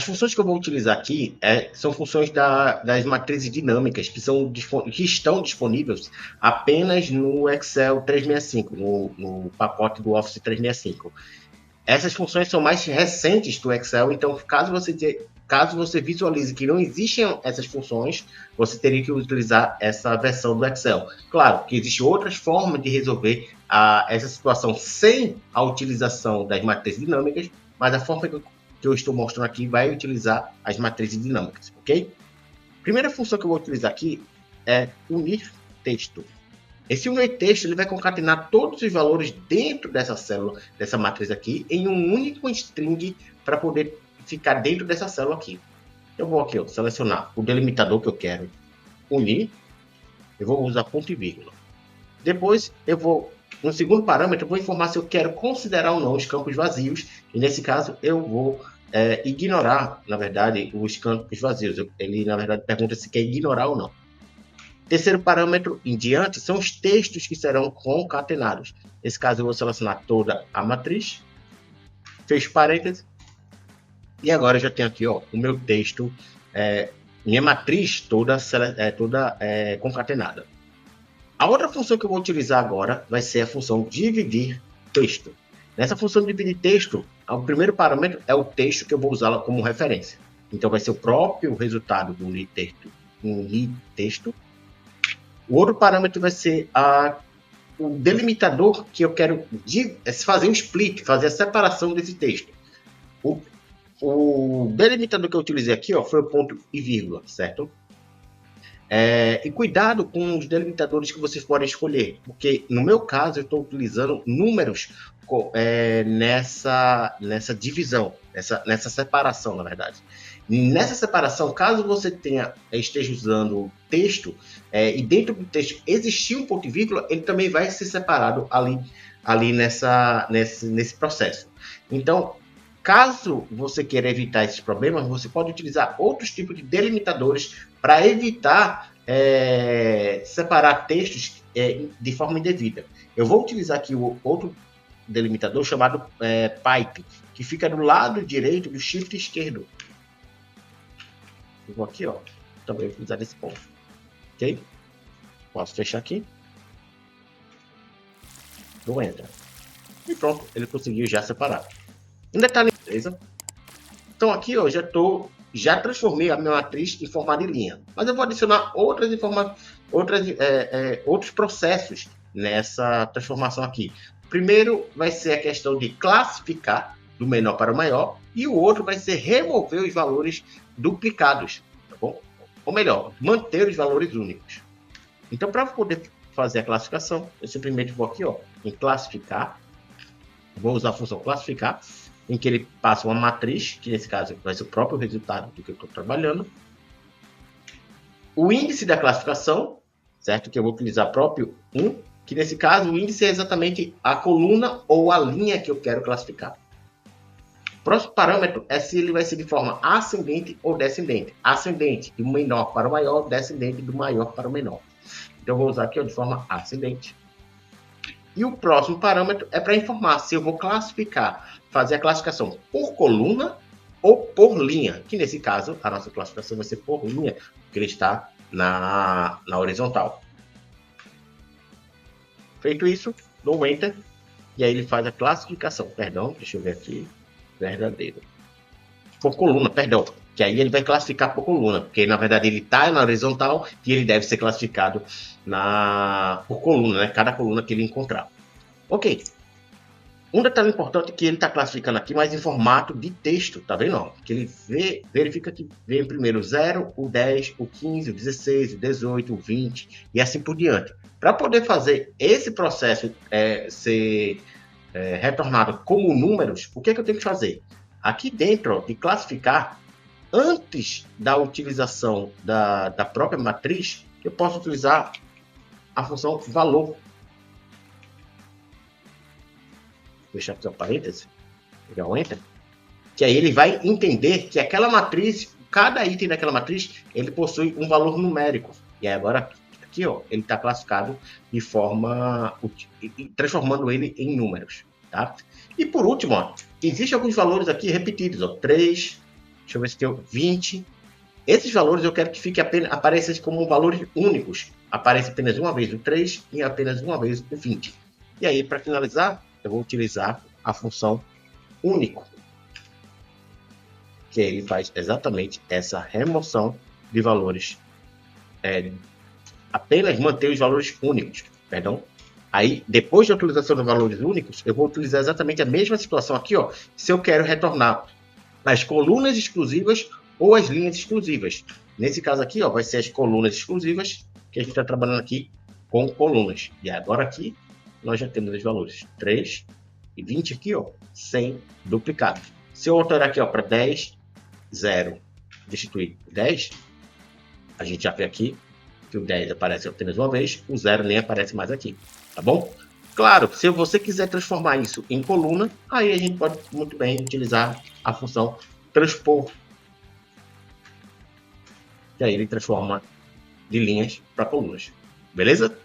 As funções que eu vou utilizar aqui são funções das matrizes dinâmicas que estão disponíveis apenas no Excel 365, no pacote do Office 365. Essas funções são mais recentes do Excel, então caso você visualize que não existem essas funções, você teria que utilizar essa versão do Excel. Claro que existem outras formas de resolver essa situação sem a utilização das matrizes dinâmicas, mas a forma que eu estou mostrando aqui vai utilizar as matrizes dinâmicas, ok? Primeira função que eu vou utilizar aqui é unir texto. Esse unir texto ele vai concatenar todos os valores dentro dessa célula, dessa matriz aqui, em um único string para poder ficar dentro dessa célula aqui. Eu vou aqui, ó, selecionar o delimitador que eu quero unir. Eu vou usar ponto e vírgula. Depois, no segundo parâmetro, eu vou informar se eu quero considerar ou não os campos vazios. E nesse caso, eu vou ignorar, na verdade, os campos vazios. Ele, na verdade, pergunta se quer ignorar ou não. Terceiro parâmetro em diante são os textos que serão concatenados. Nesse caso, eu vou selecionar toda a matriz, fecho parênteses, e agora eu já tenho aqui ó, o meu texto, minha matriz toda concatenada. A outra função que eu vou utilizar agora vai ser a função dividir texto. Nessa função dividir texto, o primeiro parâmetro é o texto que eu vou usá-la como referência. Então, vai ser o próprio resultado do unir texto. O outro parâmetro vai ser o delimitador que eu quero fazer um split, fazer a separação desse texto. O delimitador que eu utilizei aqui ó, foi o ponto e vírgula, certo? E cuidado com os delimitadores que vocês podem escolher, porque no meu caso eu estou utilizando números nessa divisão, nessa separação, na verdade. Nessa separação, caso você esteja usando texto e dentro do texto existir um ponto e vírgula, ele também vai ser separado ali nesse processo. Então, caso você queira evitar esses problemas, você pode utilizar outros tipos de delimitadores para evitar separar textos de forma indevida. Eu vou utilizar aqui o outro delimitador chamado pipe, que fica do lado direito do shift esquerdo. Eu vou aqui, ó, também utilizar esse ponto, ok? Posso fechar aqui. Vou entrar. E pronto, ele conseguiu já separar. Um detalhe, beleza? Então aqui eu já transformei a minha matriz em formato de linha, mas eu vou adicionar outros processos nessa transformação aqui. Primeiro vai ser a questão de classificar do menor para o maior e o outro vai ser remover os valores duplicados, tá bom? Ou melhor, manter os valores únicos. Então, para poder fazer a classificação, eu simplesmente vou aqui ó, em classificar, vou usar a função classificar, em que ele passa uma matriz, que nesse caso vai ser o próprio resultado do que eu estou trabalhando. O índice da classificação, certo? Que eu vou utilizar próprio 1, que nesse caso o índice é exatamente a coluna ou a linha que eu quero classificar. O próximo parâmetro é se ele vai ser de forma ascendente ou descendente. Ascendente do menor para o maior, descendente do maior para o menor. Então eu vou usar aqui ó, de forma ascendente. E o próximo parâmetro é para informar se eu vou fazer a classificação por coluna ou por linha, que nesse caso a nossa classificação vai ser por linha, porque ele está na horizontal. Feito isso, dou Enter, e aí ele faz a classificação. Perdão, deixa eu ver aqui, verdadeiro. Por coluna, perdão, que aí ele vai classificar por coluna, porque na verdade ele está na horizontal e ele deve ser classificado por coluna, né? Cada coluna que ele encontrar. Ok. Um detalhe importante é que ele está classificando aqui, mas em formato de texto, tá vendo? Que ele verifica que vem primeiro o 0, o 10, o 15, o 16, o 18, o 20 e assim por diante. Para poder fazer esse processo ser retornado como números, o que é que eu tenho que fazer? Aqui dentro, ó, de classificar, antes da utilização da própria matriz, eu posso utilizar a função valor. Deixar aqui o parêntese, pegar o Enter, que aí ele vai entender que aquela matriz, cada item daquela matriz, ele possui um valor numérico. E aí agora, aqui, ó, ele está classificado de forma, transformando ele em números, tá? E por último, ó, existem alguns valores aqui repetidos, ó, 3, Deixa eu ver se tem 20. Esses valores eu quero que fique apenas, apareçam como valores únicos. Aparece apenas uma vez o 3 e apenas uma vez o 20. E aí, para finalizar, eu vou utilizar a função único, que ele faz exatamente essa remoção de valores. Apenas manter os valores únicos, perdão. Aí, depois da utilização dos valores únicos, eu vou utilizar exatamente a mesma situação aqui, ó, se eu quero retornar as colunas exclusivas ou as linhas exclusivas. Nesse caso aqui, ó, vai ser as colunas exclusivas, que a gente está trabalhando aqui com colunas. E agora aqui, nós já temos os valores 3 e 20 aqui, ó, sem duplicado. Se eu alterar aqui, ó, para 10, 0, destituir 10, a gente já vê aqui que o 10 aparece apenas uma vez, o 0 nem aparece mais aqui, tá bom? Claro, se você quiser transformar isso em coluna, aí a gente pode muito bem utilizar a função transpor, que aí ele transforma de linhas para colunas, beleza?